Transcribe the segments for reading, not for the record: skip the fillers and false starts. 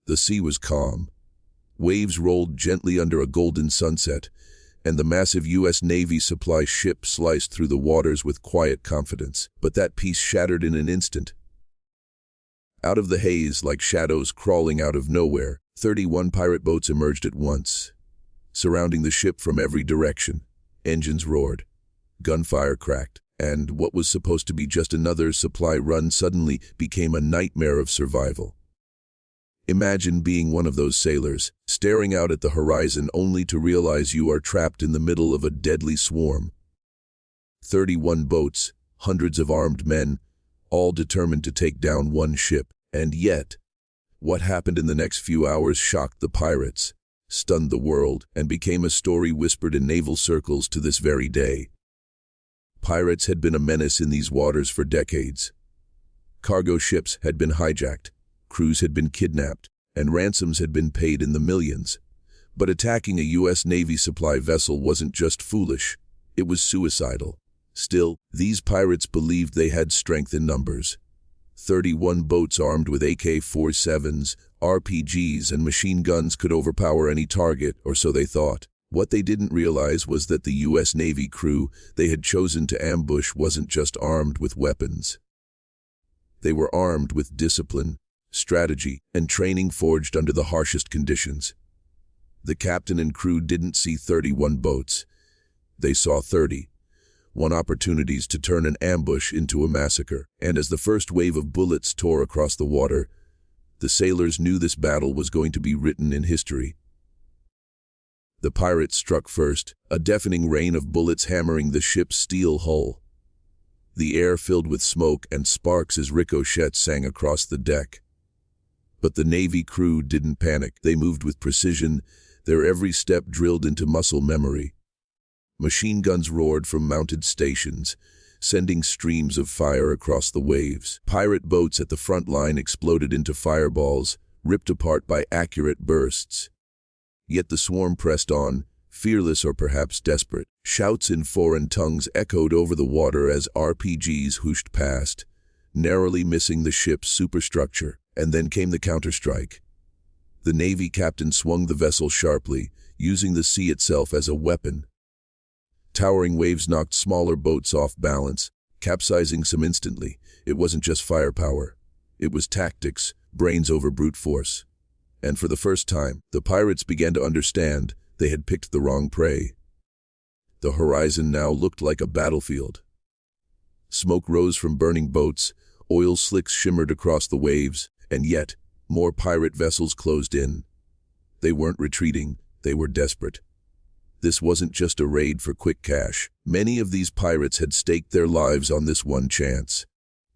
The sea was calm. Waves rolled gently under a golden sunset, and the massive U.S. Navy supply ship sliced through the waters with quiet confidence. But that peace shattered in an instant. Out of the haze, like shadows crawling out of nowhere, 31 pirate boats emerged at once, surrounding the ship from every direction. Engines roared, gunfire cracked, and what was supposed to be just another supply run suddenly became a nightmare of survival. Imagine being one of those sailors, staring out at the horizon only to realize you are trapped in the middle of a deadly swarm. 31 boats, hundreds of armed men, all determined to take down one ship. And yet, what happened in the next few hours shocked the pirates, stunned the world, and became a story whispered in naval circles to this very day. Pirates had been a menace in these waters for decades. Cargo ships had been hijacked, crews had been kidnapped, and ransoms had been paid in the millions. But attacking a U.S. Navy supply vessel wasn't just foolish, it was suicidal. Still, these pirates believed they had strength in numbers. 31 boats armed with AK-47s, RPGs, and machine guns could overpower any target, or so they thought. What they didn't realize was that the U.S. Navy crew they had chosen to ambush wasn't just armed with weapons. They were armed with discipline, strategy, and training forged under the harshest conditions. The captain and crew didn't see 31 boats. They saw 30. Opportunities to turn an ambush into a massacre. And as the first wave of bullets tore across the water, the sailors knew this battle was going to be written in history. The pirates struck first, a deafening rain of bullets hammering the ship's steel hull. The air filled with smoke and sparks as ricochets sang across the deck. But the Navy crew didn't panic. They moved with precision, their every step drilled into muscle memory. Machine guns roared from mounted stations, sending streams of fire across the waves. Pirate boats at the front line exploded into fireballs, ripped apart by accurate bursts. Yet the swarm pressed on, fearless or perhaps desperate. Shouts in foreign tongues echoed over the water as RPGs whooshed past, narrowly missing the ship's superstructure. And then came the counterstrike. The Navy captain swung the vessel sharply, using the sea itself as a weapon. Towering waves knocked smaller boats off balance, capsizing some instantly. It wasn't just firepower. It was tactics, brains over brute force. And for the first time, the pirates began to understand they had picked the wrong prey. The horizon now looked like a battlefield. Smoke rose from burning boats, oil slicks shimmered across the waves, and yet, more pirate vessels closed in. They weren't retreating, they were desperate. This wasn't just a raid for quick cash. Many of these pirates had staked their lives on this one chance.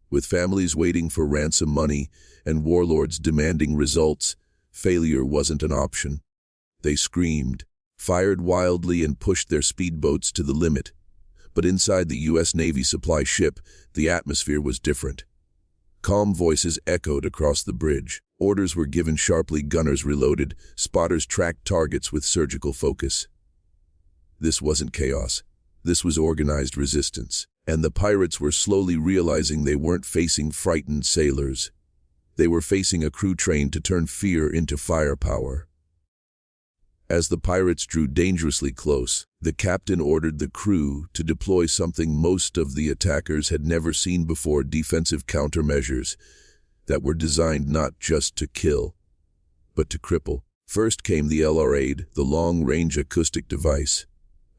With families waiting for ransom money and warlords demanding results, failure wasn't an option. They screamed, fired wildly, and pushed their speedboats to the limit. But inside the U.S. Navy supply ship, the atmosphere was different. Calm voices echoed across the bridge. Orders were given sharply, gunners reloaded, spotters tracked targets with surgical focus. This wasn't chaos. This was organized resistance. And the pirates were slowly realizing they weren't facing frightened sailors. They were facing a crew trained to turn fear into firepower. As the pirates drew dangerously close, the captain ordered the crew to deploy something most of the attackers had never seen before: defensive countermeasures that were designed not just to kill, but to cripple. First came the LR-8, the long-range acoustic device.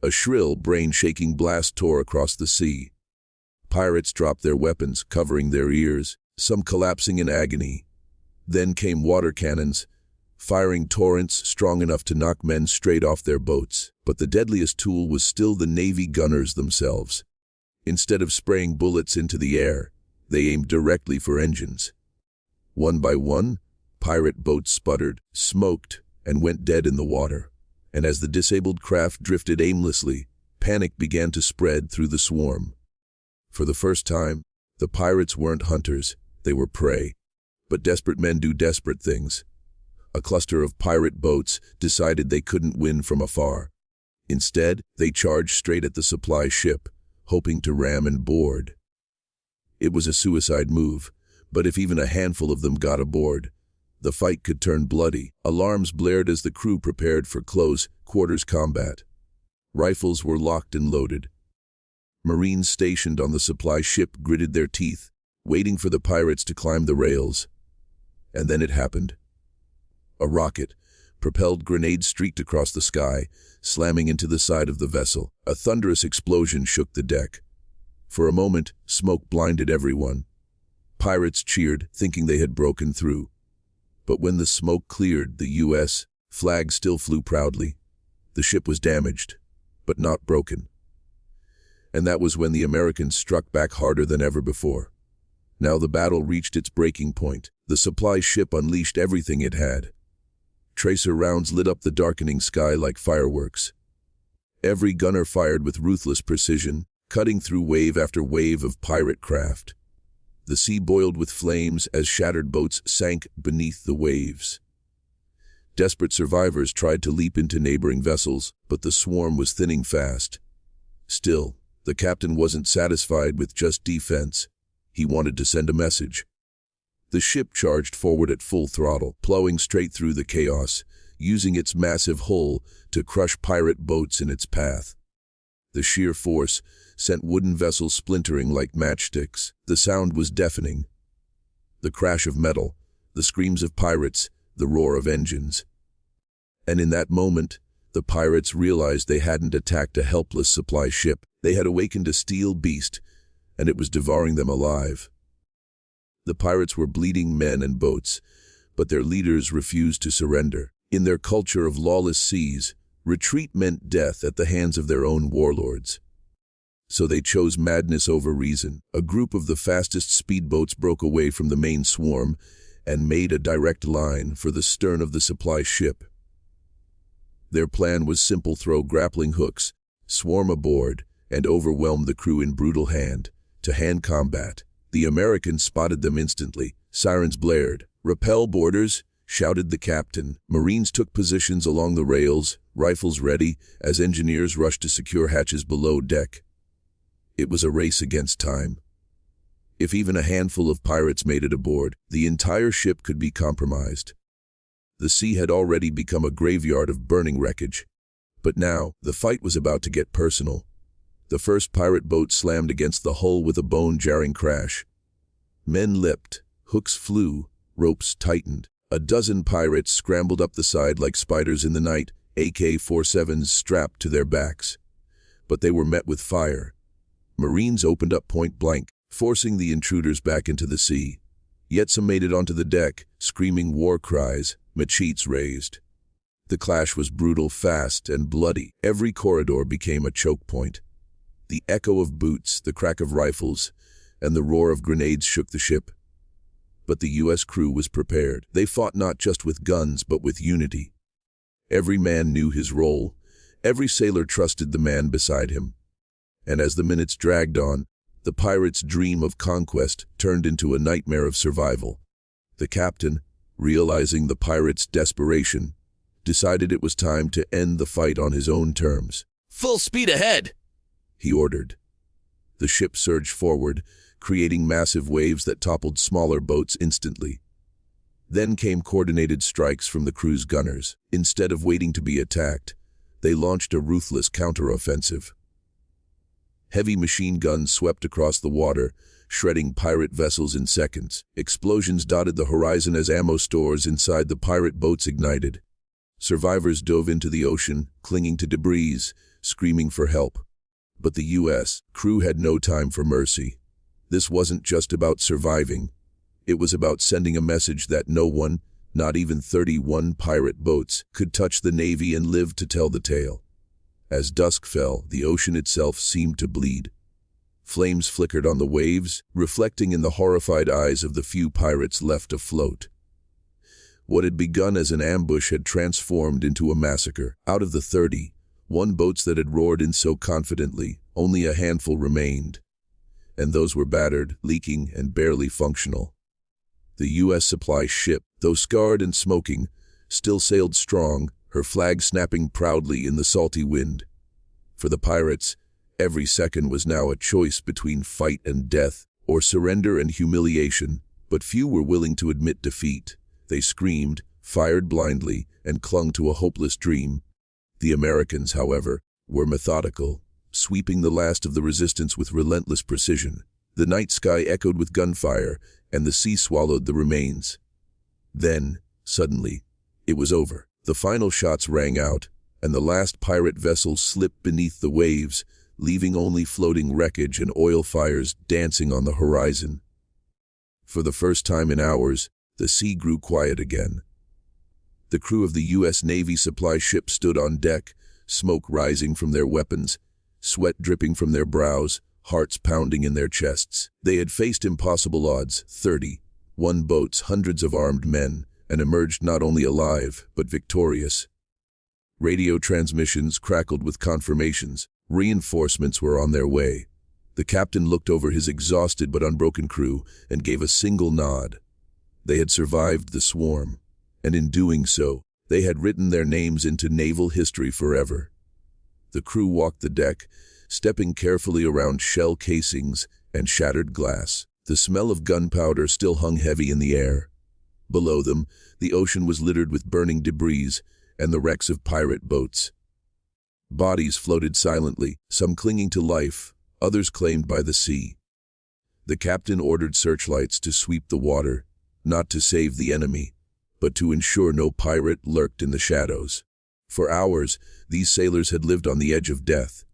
A shrill, brain-shaking blast tore across the sea. Pirates dropped their weapons, covering their ears, some collapsing in agony. Then came water cannons, firing torrents strong enough to knock men straight off their boats. But the deadliest tool was still the Navy gunners themselves. Instead of spraying bullets into the air, they aimed directly for engines. One by one, pirate boats sputtered, smoked, and went dead in the water. And as the disabled craft drifted aimlessly, panic began to spread through the swarm. For the first time, the pirates weren't hunters, they were prey. But desperate men do desperate things. A cluster of pirate boats decided they couldn't win from afar. Instead, they charged straight at the supply ship, hoping to ram and board. It was a suicide move, but if even a handful of them got aboard, The fight could turn bloody. Alarms blared as the crew prepared for close quarters combat. Rifles were locked and loaded. Marines stationed on the supply ship gritted their teeth, waiting for the pirates to climb the rails. And then it happened. A rocket, propelled grenade streaked across the sky, slamming into the side of the vessel. A thunderous explosion shook the deck. For a moment, smoke blinded everyone. Pirates cheered, thinking they had broken through. But when the smoke cleared, the U.S. flag still flew proudly. The ship was damaged, but not broken. And that was when the Americans struck back harder than ever before. Now the battle reached its breaking point. The supply ship unleashed everything it had. Tracer rounds lit up the darkening sky like fireworks. Every gunner fired with ruthless precision, cutting through wave after wave of pirate craft. The sea boiled with flames as shattered boats sank beneath the waves. Desperate survivors tried to leap into neighboring vessels, but the swarm was thinning fast. Still, the captain wasn't satisfied with just defense. He wanted to send a message. The ship charged forward at full throttle, plowing straight through the chaos, using its massive hull to crush pirate boats in its path. The sheer force sent wooden vessels splintering like matchsticks. The sound was deafening. The crash of metal, the screams of pirates, the roar of engines. And in that moment, the pirates realized they hadn't attacked a helpless supply ship. They had awakened a steel beast, and it was devouring them alive. The pirates were bleeding men and boats, but their leaders refused to surrender. In their culture of lawless seas, retreat meant death at the hands of their own warlords. So they chose madness over reason. A group of the fastest speedboats broke away from the main swarm and made a direct line for the stern of the supply ship. Their plan was simple: throw grappling hooks, swarm aboard, and overwhelm the crew in brutal hand-to-hand combat. The Americans spotted them instantly. Sirens blared. "Repel boarders," shouted the captain. Marines took positions along the rails, rifles ready, as engineers rushed to secure hatches below deck. It was a race against time. If even a handful of pirates made it aboard, the entire ship could be compromised. The sea had already become a graveyard of burning wreckage. But now, the fight was about to get personal. The first pirate boat slammed against the hull with a bone-jarring crash. Men leapt, hooks flew, ropes tightened. A dozen pirates scrambled up the side like spiders in the night, AK-47s strapped to their backs. But they were met with fire. Marines opened up point blank, forcing the intruders back into the sea. Yet some made it onto the deck, screaming war cries, machetes raised. The clash was brutal, fast, and bloody. Every corridor became a choke point. The echo of boots, the crack of rifles, and the roar of grenades shook the ship. But the U.S. crew was prepared. They fought not just with guns, but with unity. Every man knew his role. Every sailor trusted the man beside him. And as the minutes dragged on, the pirates' dream of conquest turned into a nightmare of survival. The captain, realizing the pirates' desperation, decided it was time to end the fight on his own terms. "Full speed ahead!" he ordered. The ship surged forward, creating massive waves that toppled smaller boats instantly. Then came coordinated strikes from the crew's gunners. Instead of waiting to be attacked, they launched a ruthless counteroffensive. Heavy machine guns swept across the water, shredding pirate vessels in seconds. Explosions dotted the horizon as ammo stores inside the pirate boats ignited. Survivors dove into the ocean, clinging to debris, screaming for help. But the U.S. crew had no time for mercy. This wasn't just about surviving. It was about sending a message that no one, not even 31 pirate boats, could touch the Navy and live to tell the tale. As dusk fell, the ocean itself seemed to bleed. Flames flickered on the waves, reflecting in the horrified eyes of the few pirates left afloat. What had begun as an ambush had transformed into a massacre. Out of the 31 boats that had roared in so confidently, only a handful remained. And those were battered, leaking, and barely functional. The U.S. supply ship, though scarred and smoking, still sailed strong, her flag snapping proudly in the salty wind. For the pirates, every second was now a choice between fight and death, or surrender and humiliation, but few were willing to admit defeat. They screamed, fired blindly, and clung to a hopeless dream. The Americans, however, were methodical, sweeping the last of the resistance with relentless precision. The night sky echoed with gunfire, and the sea swallowed the remains. Then, suddenly, it was over. The final shots rang out, and the last pirate vessel slipped beneath the waves, leaving only floating wreckage and oil fires dancing on the horizon. For the first time in hours, the sea grew quiet again. The crew of the U.S. Navy supply ship stood on deck, smoke rising from their weapons, sweat dripping from their brows, hearts pounding in their chests. They had faced impossible odds, 31 boats, hundreds of armed men, and emerged not only alive, but victorious. Radio transmissions crackled with confirmations. Reinforcements were on their way. The captain looked over his exhausted but unbroken crew and gave a single nod. They had survived the swarm, and in doing so, they had written their names into naval history forever. The crew walked the deck, stepping carefully around shell casings and shattered glass. The smell of gunpowder still hung heavy in the air. Below them, the ocean was littered with burning debris and the wrecks of pirate boats. Bodies floated silently, some clinging to life, others claimed by the sea. The captain ordered searchlights to sweep the water, not to save the enemy, but to ensure no pirate lurked in the shadows. For hours, these sailors had lived on the edge of death.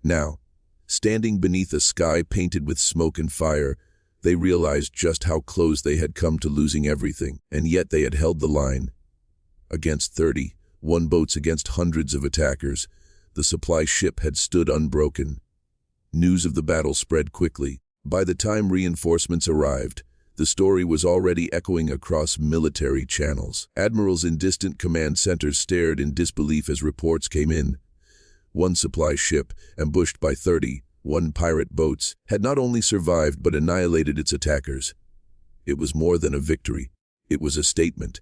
Now, standing beneath a sky painted with smoke and fire, they realized just how close they had come to losing everything, and yet they had held the line. Against 31 boats, against hundreds of attackers, the supply ship had stood unbroken. News of the battle spread quickly. By the time reinforcements arrived, the story was already echoing across military channels. Admirals in distant command centers stared in disbelief as reports came in. One supply ship, ambushed by 31 pirate boats, had not only survived but annihilated its attackers. It was more than a victory. It was a statement.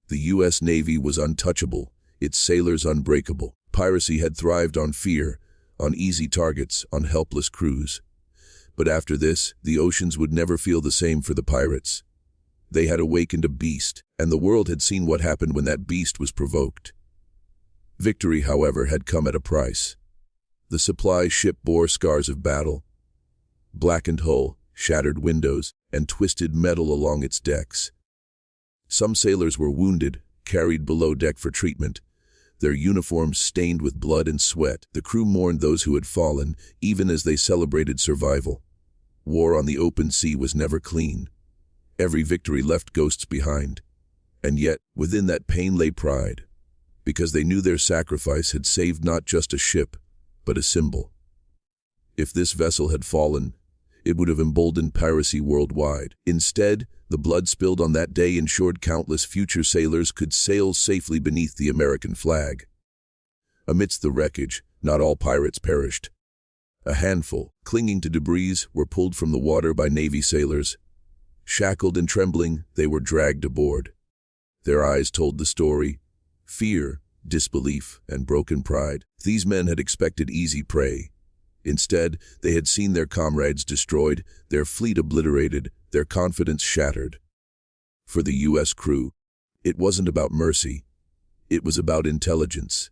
The U.S. Navy was untouchable, its sailors unbreakable. Piracy had thrived on fear, on easy targets, on helpless crews. But after this, the oceans would never feel the same for the pirates. They had awakened a beast, and the world had seen what happened when that beast was provoked. Victory, however, had come at a price. The supply ship bore scars of battle. Blackened hull, shattered windows, and twisted metal along its decks. Some sailors were wounded, carried below deck for treatment, their uniforms stained with blood and sweat. The crew mourned those who had fallen, even as they celebrated survival. War on the open sea was never clean. Every victory left ghosts behind. And yet, within that pain lay pride, because they knew their sacrifice had saved not just a ship, but a symbol. If this vessel had fallen, it would have emboldened piracy worldwide. Instead, the blood spilled on that day ensured countless future sailors could sail safely beneath the American flag. Amidst the wreckage, not all pirates perished. A handful, clinging to debris, were pulled from the water by Navy sailors. Shackled and trembling, they were dragged aboard. Their eyes told the story: fear, disbelief, and broken pride. These men had expected easy prey. Instead, they had seen their comrades destroyed, their fleet obliterated, their confidence shattered. For the U.S. crew, it wasn't about mercy. It was about intelligence.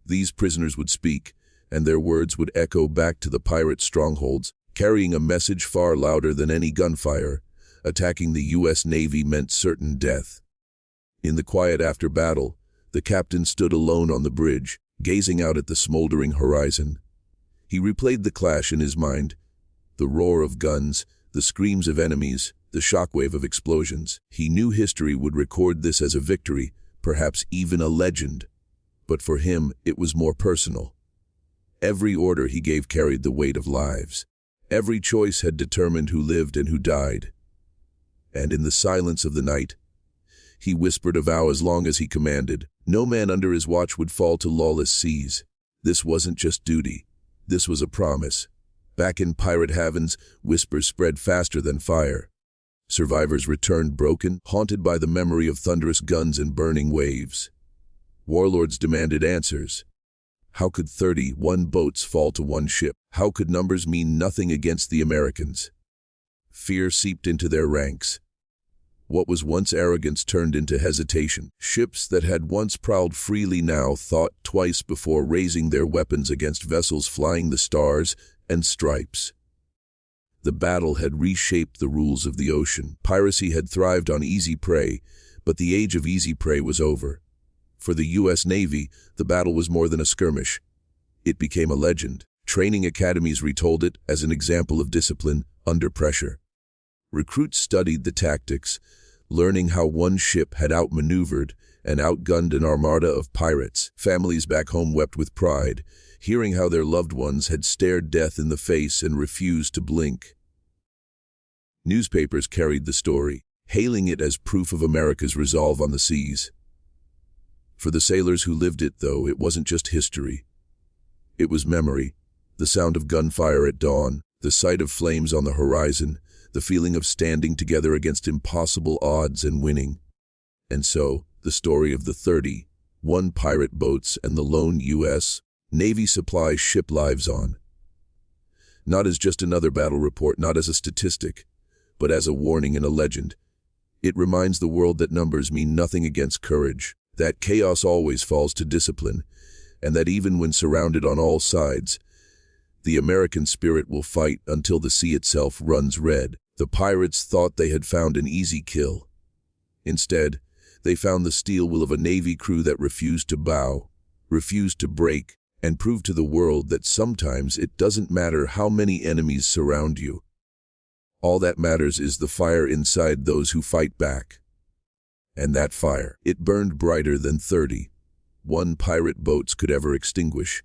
These prisoners would speak, and their words would echo back to the pirate strongholds, carrying a message far louder than any gunfire. Attacking the U.S. Navy meant certain death. In the quiet after battle, the captain stood alone on the bridge, gazing out at the smoldering horizon. He replayed the clash in his mind, the roar of guns, the screams of enemies, the shockwave of explosions. He knew history would record this as a victory, perhaps even a legend. But for him, it was more personal. Every order he gave carried the weight of lives. Every choice had determined who lived and who died. And in the silence of the night, he whispered a vow as long as he commanded. No man under his watch would fall to lawless seas. This wasn't just duty. This was a promise. Back in pirate havens, whispers spread faster than fire. Survivors returned broken, haunted by the memory of thunderous guns and burning waves. Warlords demanded answers. How could 31 boats fall to one ship? How could numbers mean nothing against the Americans? Fear seeped into their ranks. What was once arrogance turned into hesitation. Ships that had once prowled freely now thought twice before raising their weapons against vessels flying the stars and stripes. The battle had reshaped the rules of the ocean. Piracy had thrived on easy prey, but the age of easy prey was over. For the U.S. Navy, the battle was more than a skirmish. It became a legend. Training academies retold it as an example of discipline under pressure. Recruits studied the tactics, learning how one ship had outmaneuvered and outgunned an armada of pirates. Families back home wept with pride, hearing how their loved ones had stared death in the face and refused to blink. Newspapers carried the story, hailing it as proof of America's resolve on the seas. For the sailors who lived it, though, it wasn't just history. It was memory, the sound of gunfire at dawn, the sight of flames on the horizon, the feeling of standing together against impossible odds and winning. And so, the story of the 31 pirate boats and the lone U.S. Navy supply ship lives on. Not as just another battle report, not as a statistic, but as a warning and a legend. It reminds the world that numbers mean nothing against courage, that chaos always falls to discipline, and that even when surrounded on all sides, the American spirit will fight until the sea itself runs red. The pirates thought they had found an easy kill. Instead, they found the steel will of a Navy crew that refused to bow, refused to break, and proved to the world that sometimes it doesn't matter how many enemies surround you. All that matters is the fire inside those who fight back. And that fire, it burned brighter than 31 pirate boats could ever extinguish.